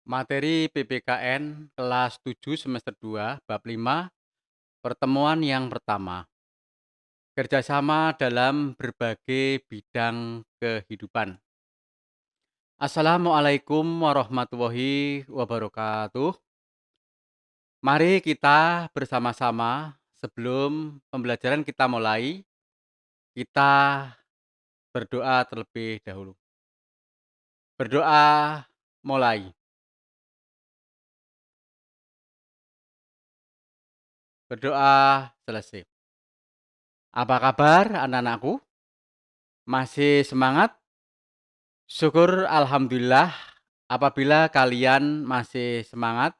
Materi PPKN kelas 7 semester 2 bab 5 pertemuan yang pertama, kerjasama dalam berbagai bidang kehidupan. Assalamualaikum warahmatullahi wabarakatuh. Mari kita bersama-sama sebelum pembelajaran kita mulai, kita berdoa terlebih dahulu. Berdoa mulai. Berdoa selesai. Apa kabar anak-anakku? Masih semangat? Syukur alhamdulillah, apabila kalian masih semangat,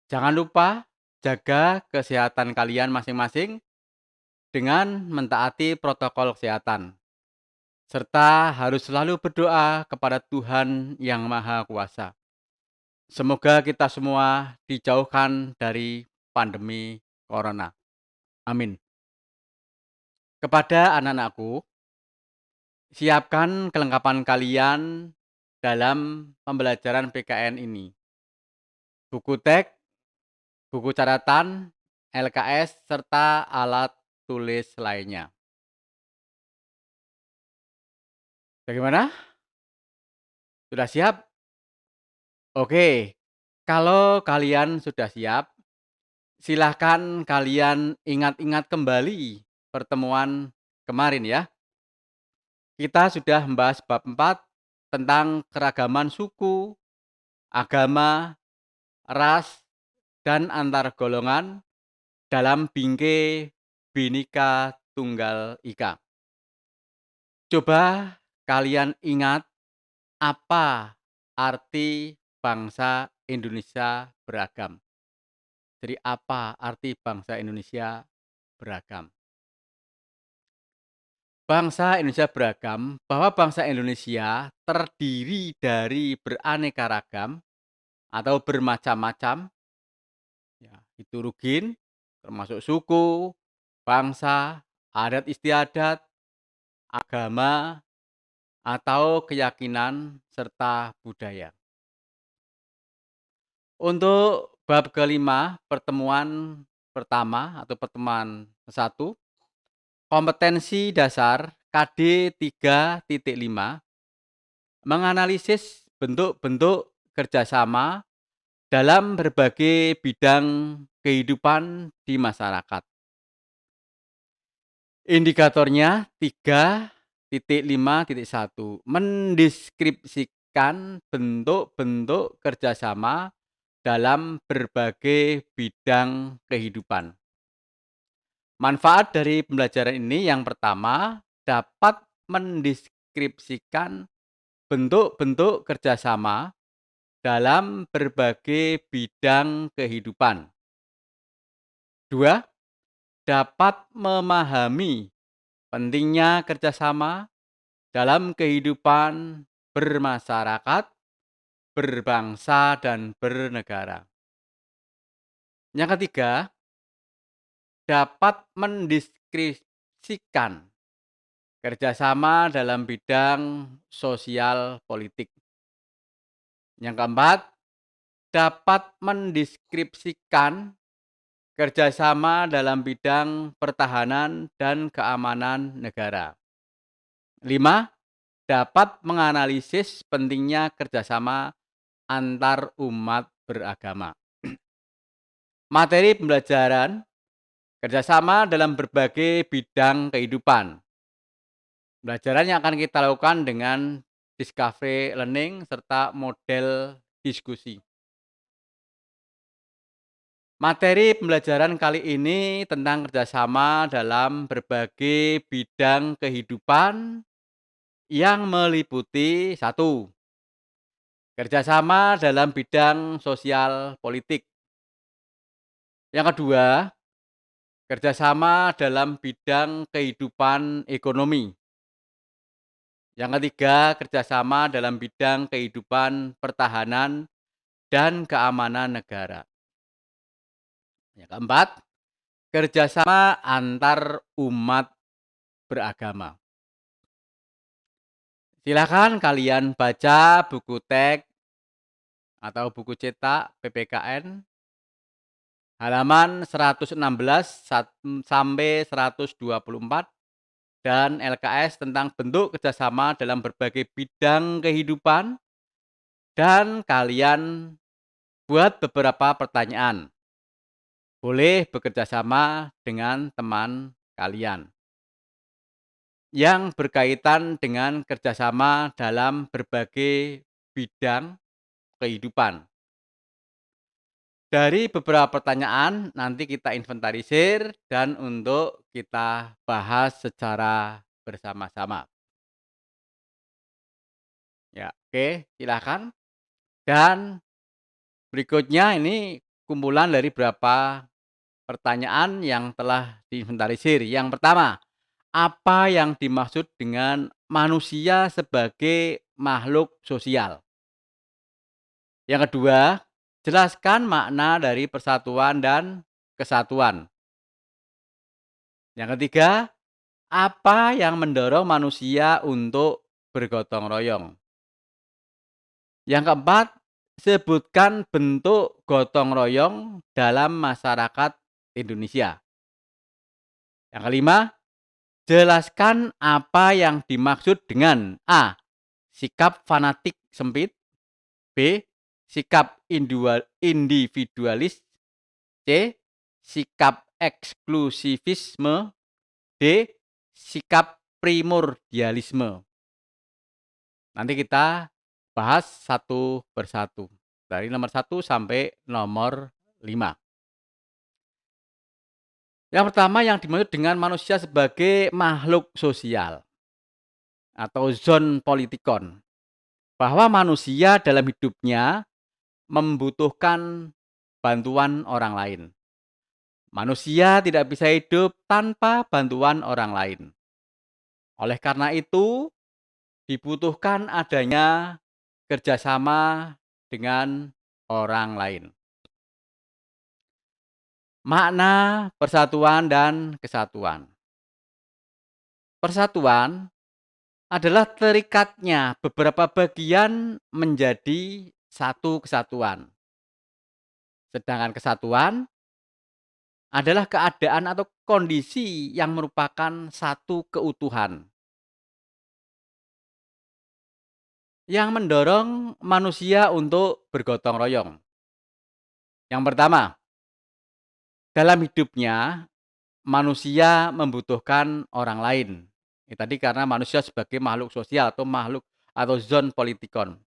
jangan lupa jaga kesehatan kalian masing-masing dengan mentaati protokol kesehatan, serta harus selalu berdoa kepada Tuhan Yang Maha Kuasa. Semoga kita semua dijauhkan dari pandemi corona. Amin. Kepada anak-anakku, siapkan kelengkapan kalian dalam pembelajaran PKN ini. Buku teks, buku catatan, LKS, serta alat tulis lainnya. Bagaimana? Sudah siap? Oke, kalau kalian sudah siap, silahkan kalian ingat-ingat kembali pertemuan kemarin ya. Kita sudah membahas bab 4 tentang keragaman suku, agama, ras, dan antar golongan dalam bingkai Bhinneka Tunggal Ika. Coba kalian ingat apa arti bangsa Indonesia beragam. Jadi apa arti bangsa Indonesia beragam? Bangsa Indonesia beragam, bahwa bangsa Indonesia terdiri dari beraneka ragam atau bermacam-macam, ya, heterogen, termasuk suku, bangsa, adat istiadat, agama, atau keyakinan serta budaya. Untuk bab kelima, pertemuan pertama atau pertemuan satu, kompetensi dasar KD 3.5 menganalisis bentuk-bentuk kerjasama dalam berbagai bidang kehidupan di masyarakat. Indikatornya 3.5.1 mendeskripsikan bentuk-bentuk kerjasama dalam berbagai bidang kehidupan. Manfaat dari pembelajaran ini yang pertama, dapat mendeskripsikan bentuk-bentuk kerjasama dalam berbagai bidang kehidupan. 2, dapat memahami pentingnya kerjasama dalam kehidupan bermasyarakat, berbangsa, dan bernegara. Yang ketiga, dapat mendeskripsikan kerjasama dalam bidang sosial politik. Yang keempat, dapat mendeskripsikan kerjasama dalam bidang pertahanan dan keamanan negara. 5, dapat menganalisis pentingnya kerjasama antar umat beragama. Materi pembelajaran kerjasama dalam berbagai bidang kehidupan. Pembelajaran yang akan kita lakukan dengan discovery learning serta model diskusi. Materi pembelajaran kali ini tentang kerjasama dalam berbagai bidang kehidupan yang meliputi 1, kerjasama dalam bidang sosial politik. Yang kedua, kerjasama dalam bidang kehidupan ekonomi. Yang ketiga, kerjasama dalam bidang kehidupan pertahanan dan keamanan negara. Yang keempat, kerjasama antar umat beragama. Silakan kalian baca buku teks atau buku cetak PPKN halaman 116 sampai 124 dan LKS tentang bentuk kerjasama dalam berbagai bidang kehidupan dan kalian buat beberapa pertanyaan. Boleh bekerja sama dengan teman kalian yang berkaitan dengan kerjasama dalam berbagai bidang kehidupan. Dari beberapa pertanyaan nanti kita inventarisir dan untuk kita bahas secara bersama-sama. Ya, oke, silakan. Dan berikutnya ini kumpulan dari beberapa pertanyaan yang telah diinventarisir. Yang pertama, apa yang dimaksud dengan manusia sebagai makhluk sosial? Yang kedua, jelaskan makna dari persatuan dan kesatuan. Yang ketiga, apa yang mendorong manusia untuk bergotong royong? Yang keempat, sebutkan bentuk gotong royong dalam masyarakat Indonesia. Yang kelima, jelaskan apa yang dimaksud dengan A. Sikap fanatik sempit, B. Sikap individualis, C. Sikap eksklusivisme, D. Sikap primordialisme. Nanti kita bahas satu persatu, dari nomor 1 sampai nomor 5. Yang pertama yang dimaksud dengan manusia sebagai makhluk sosial atau zon politikon, bahwa manusia dalam hidupnya membutuhkan bantuan orang lain. Manusia tidak bisa hidup tanpa bantuan orang lain. Oleh karena itu, dibutuhkan adanya kerjasama dengan orang lain. Makna persatuan dan kesatuan. Persatuan adalah terikatnya beberapa bagian menjadi satu kesatuan. Sedangkan kesatuan adalah keadaan atau kondisi yang merupakan satu keutuhan yang mendorong manusia untuk bergotong royong. Yang pertama, dalam hidupnya manusia membutuhkan orang lain. Ini tadi karena manusia sebagai makhluk sosial atau makhluk atau zon politikon.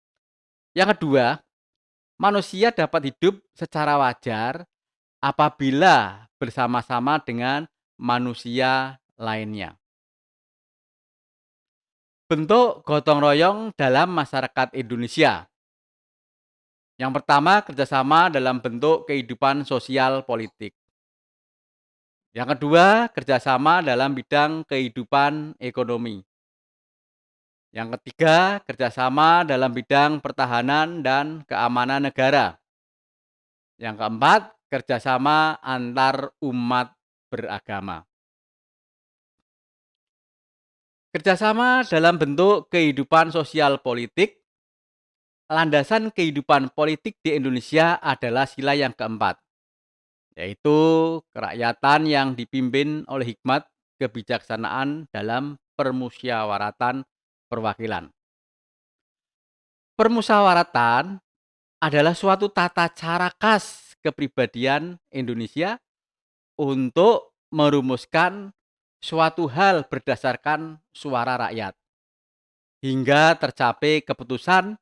Yang kedua, manusia dapat hidup secara wajar apabila bersama-sama dengan manusia lainnya. Bentuk gotong royong dalam masyarakat Indonesia. Yang pertama, kerjasama dalam bentuk kehidupan sosial politik. Yang kedua, kerjasama dalam bidang kehidupan ekonomi. Yang ketiga, kerjasama dalam bidang pertahanan dan keamanan negara. Yang keempat, kerjasama antar umat beragama. Kerjasama dalam bentuk kehidupan sosial politik. Landasan kehidupan politik di Indonesia adalah sila yang keempat, yaitu kerakyatan yang dipimpin oleh hikmat kebijaksanaan dalam permusyawaratan perwakilan. Permusyawaratan adalah suatu tata cara khas kepribadian Indonesia untuk merumuskan suatu hal berdasarkan suara rakyat, hingga tercapai keputusan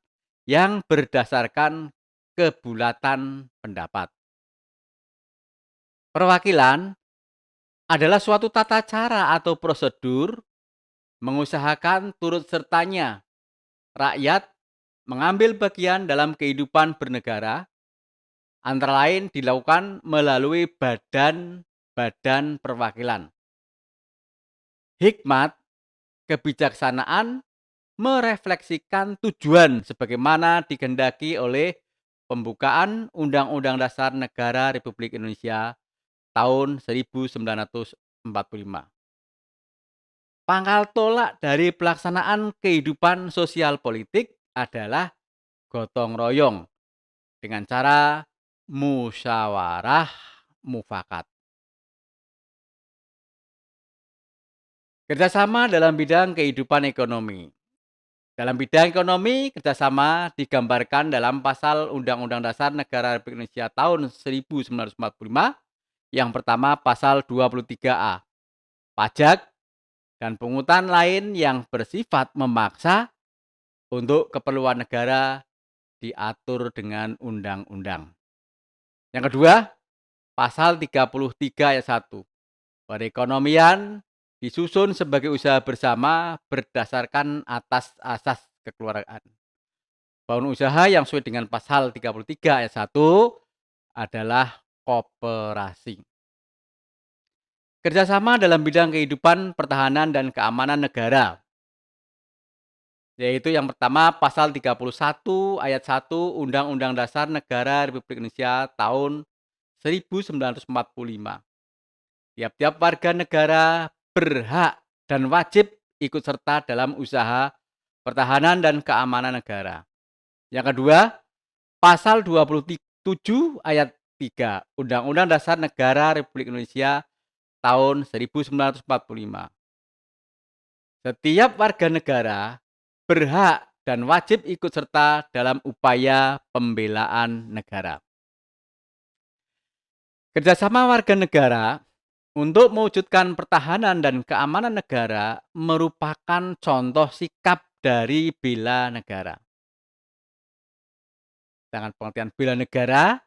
yang berdasarkan kebulatan pendapat. Perwakilan adalah suatu tata cara atau prosedur mengusahakan turut sertanya rakyat mengambil bagian dalam kehidupan bernegara, antara lain dilakukan melalui badan-badan perwakilan. Hikmat kebijaksanaan merefleksikan tujuan sebagaimana dikehendaki oleh pembukaan Undang-Undang Dasar Negara Republik Indonesia tahun 1945. Pangkal tolak dari pelaksanaan kehidupan sosial politik adalah gotong royong dengan cara musyawarah mufakat. Kerjasama dalam bidang kehidupan ekonomi. Dalam bidang ekonomi, kerjasama digambarkan dalam pasal Undang-Undang Dasar Negara Republik Indonesia tahun 1945, yang pertama pasal 23A, pajak dan pungutan lain yang bersifat memaksa untuk keperluan negara diatur dengan undang-undang. Yang kedua, pasal 33 ayat 1. Perekonomian disusun sebagai usaha bersama berdasarkan atas asas kekeluargaan. Bangun usaha yang sesuai dengan pasal 33 ayat 1 adalah koperasi. Kerjasama dalam bidang kehidupan, pertahanan, dan keamanan negara. Yaitu yang pertama pasal 31 ayat 1 Undang-Undang Dasar Negara Republik Indonesia tahun 1945. Tiap-tiap warga negara berhak dan wajib ikut serta dalam usaha pertahanan dan keamanan negara. Yang kedua, pasal 27 ayat 3 Undang-Undang Dasar Negara Republik Indonesia tahun 1945. Setiap warga negara berhak dan wajib ikut serta dalam upaya pembelaan negara. Kerjasama warga negara untuk mewujudkan pertahanan dan keamanan negara merupakan contoh sikap dari bela negara. Dengan pengertian bela negara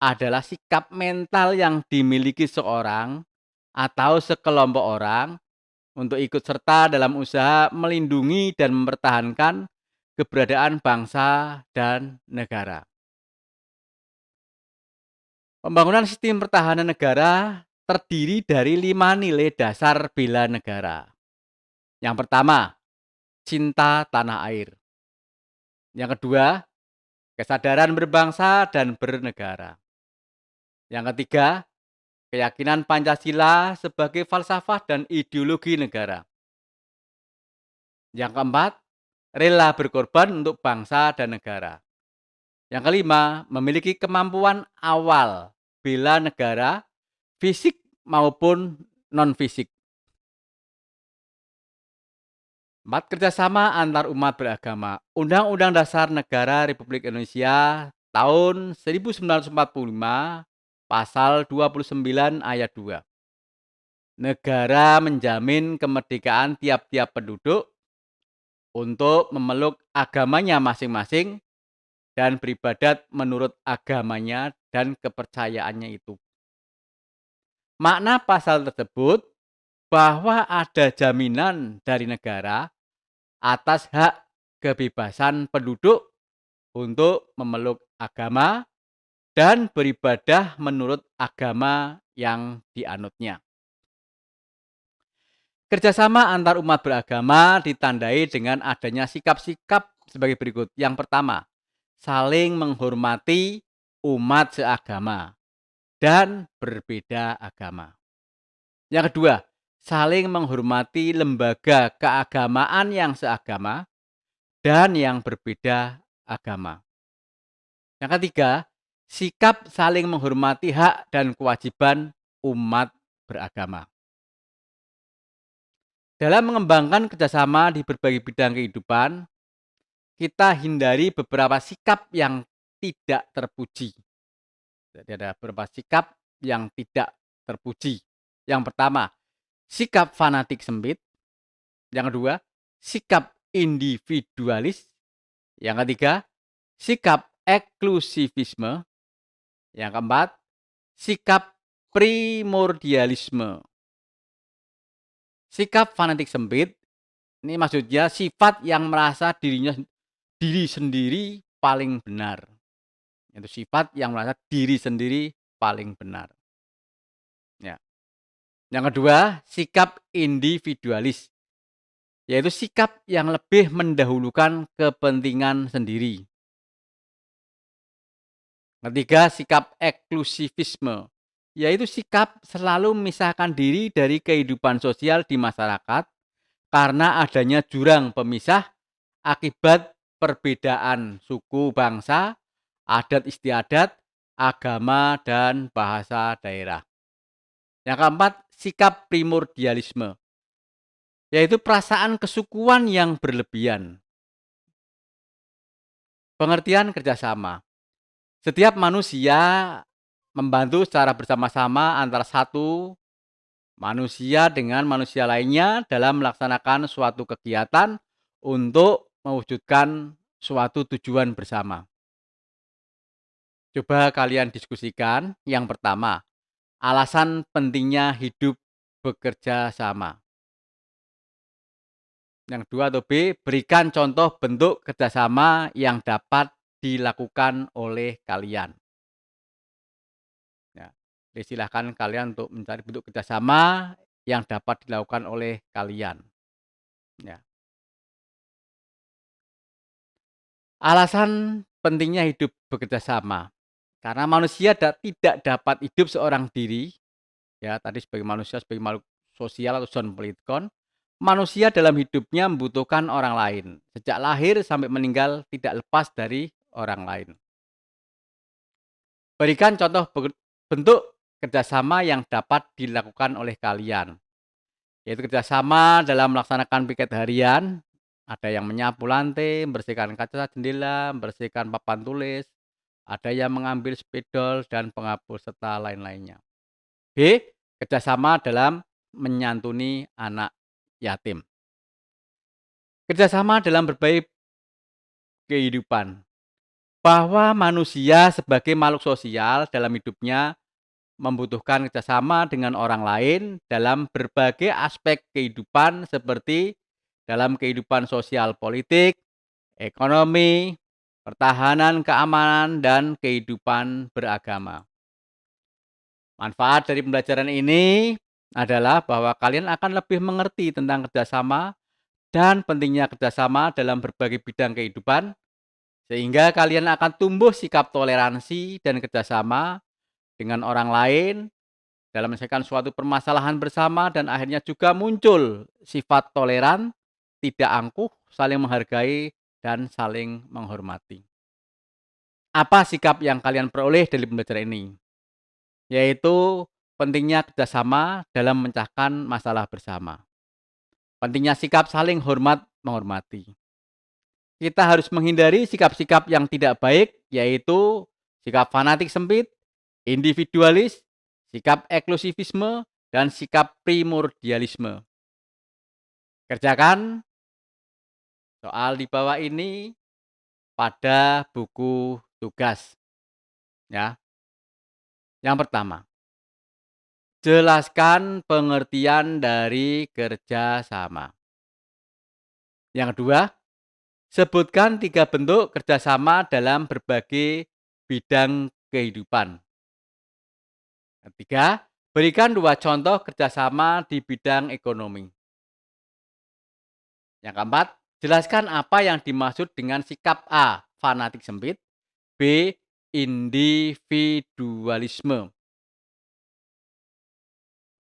adalah sikap mental yang dimiliki seorang atau sekelompok orang untuk ikut serta dalam usaha melindungi dan mempertahankan keberadaan bangsa dan negara. Pembangunan sistem pertahanan negara terdiri dari 5 nilai dasar bela negara. Yang pertama, cinta tanah air. Yang kedua, kesadaran berbangsa dan bernegara. Yang ketiga, keyakinan Pancasila sebagai falsafah dan ideologi negara. Yang keempat, rela berkorban untuk bangsa dan negara. Yang kelima, memiliki kemampuan awal bela negara, fisik maupun non-fisik. 4. Kerjasama antar umat beragama. Undang-Undang Dasar Negara Republik Indonesia tahun 1945, pasal 29 ayat 2. Negara menjamin kemerdekaan tiap-tiap penduduk untuk memeluk agamanya masing-masing dan beribadat menurut agamanya dan kepercayaannya itu. Makna pasal tersebut bahwa ada jaminan dari negara atas hak kebebasan penduduk untuk memeluk agama dan beribadah menurut agama yang dianutnya. Kerjasama antar umat beragama ditandai dengan adanya sikap-sikap sebagai berikut. Yang pertama, saling menghormati umat seagama dan berbeda agama. Yang kedua, saling menghormati lembaga keagamaan yang seagama dan yang berbeda agama. Yang ketiga, sikap saling menghormati hak dan kewajiban umat beragama. Dalam mengembangkan kerjasama di berbagai bidang kehidupan, kita hindari beberapa sikap yang tidak terpuji. Jadi ada beberapa sikap yang tidak terpuji. Yang pertama, sikap fanatik sempit. Yang kedua, sikap individualis. Yang ketiga, sikap eksklusivisme. Yang keempat, sikap primordialisme. Sikap fanatik sempit, ini maksudnya sifat yang merasa diri sendiri paling benar. Itu sifat yang merasa diri sendiri paling benar. Ya. Yang kedua, sikap individualis, yaitu sikap yang lebih mendahulukan kepentingan sendiri. Ketiga, sikap eksklusivisme, yaitu sikap selalu memisahkan diri dari kehidupan sosial di masyarakat karena adanya jurang pemisah akibat perbedaan suku bangsa adat istiadat, agama, dan bahasa daerah. Yang keempat, sikap primordialisme, yaitu perasaan kesukuan yang berlebihan. Pengertian kerjasama. Setiap manusia membantu secara bersama-sama antara satu manusia dengan manusia lainnya dalam melaksanakan suatu kegiatan untuk mewujudkan suatu tujuan bersama. Coba kalian diskusikan. Yang pertama, alasan pentingnya hidup bekerja sama. Yang kedua atau B, berikan contoh bentuk kerjasama yang dapat dilakukan oleh kalian. Ya, jadi silahkan kalian untuk mencari bentuk kerjasama yang dapat dilakukan oleh kalian. Ya. Alasan pentingnya hidup bekerja sama, karena manusia tidak dapat hidup seorang diri, ya tadi sebagai manusia, sebagai makhluk sosial atau zooplankton, manusia dalam hidupnya membutuhkan orang lain. Sejak lahir sampai meninggal tidak lepas dari orang lain. Berikan contoh bentuk kerjasama yang dapat dilakukan oleh kalian, yaitu kerjasama dalam melaksanakan piket harian. Ada yang menyapu lantai, membersihkan kaca jendela, membersihkan papan tulis, ada yang mengambil spidol dan penghapus serta lain-lainnya. B. Kerjasama dalam menyantuni anak yatim. Kerjasama dalam berbagai kehidupan. Bahwa manusia sebagai makhluk sosial dalam hidupnya membutuhkan kerjasama dengan orang lain dalam berbagai aspek kehidupan seperti dalam kehidupan sosial politik, ekonomi, pertahanan keamanan, dan kehidupan beragama. Manfaat dari pembelajaran ini adalah bahwa kalian akan lebih mengerti tentang kerjasama dan pentingnya kerjasama dalam berbagai bidang kehidupan, sehingga kalian akan tumbuh sikap toleransi dan kerjasama dengan orang lain dalam menyelesaikan suatu permasalahan bersama, dan akhirnya juga muncul sifat toleran, tidak angkuh, saling menghargai, dan saling menghormati. Apa sikap yang kalian peroleh dari pembelajaran ini? Yaitu pentingnya kerjasama dalam memecahkan masalah bersama. Pentingnya sikap saling hormat menghormati. Kita harus menghindari sikap-sikap yang tidak baik, yaitu sikap fanatik sempit, individualis, sikap eksklusivisme, dan sikap primordialisme. Kerjakan soal di bawah ini pada buku tugas. Ya. Yang pertama, jelaskan pengertian dari kerjasama. Yang kedua, sebutkan 3 bentuk kerjasama dalam berbagai bidang kehidupan. Ketiga, berikan 2 contoh kerjasama di bidang ekonomi. Yang keempat, jelaskan apa yang dimaksud dengan sikap A, fanatik sempit, B, individualisme.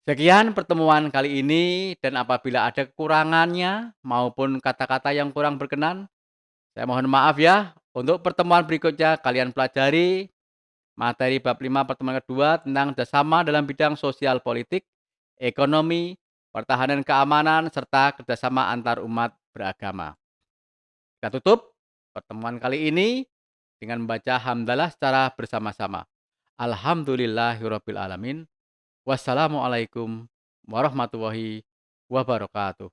Sekian pertemuan kali ini, dan apabila ada kekurangannya maupun kata-kata yang kurang berkenan, saya mohon maaf ya. Untuk pertemuan berikutnya kalian pelajari materi bab 5 pertemuan kedua tentang kerjasama dalam bidang sosial politik, ekonomi, pertahanan keamanan, serta kerjasama antar umat beragama. Kita tutup pertemuan kali ini dengan membaca hamdalah secara bersama-sama. Alhamdulillahirabbil alamin. Wassalamualaikum warahmatullahi wabarakatuh.